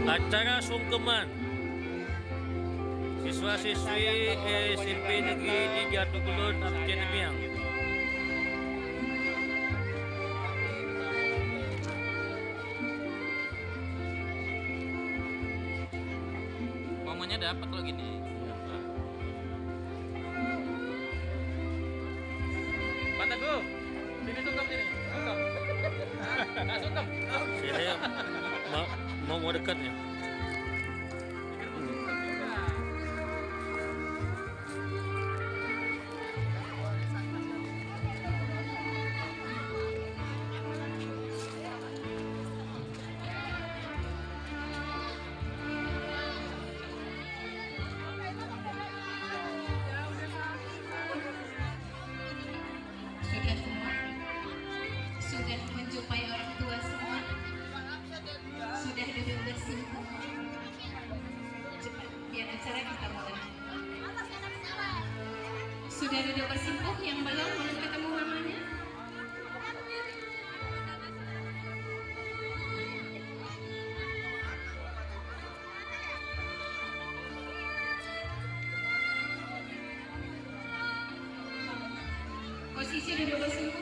Acara sungkeman siswa-siswi SMP Negeri di Jatugulun, Abjen Miang. Momennya dapat kalau gini. Pak Teguh, sini sungkem sini. Sungkem. Nah, sungkem. Sini mau dekat ya. Sudah semua? Sudah menjumpai orang tua semua? Sudah duduk bersimpuh? Cepat, biar acara kita mulai. Sudah duduk bersimpuh yang belum ketemu mamanya? Posisi duduk bersimpuh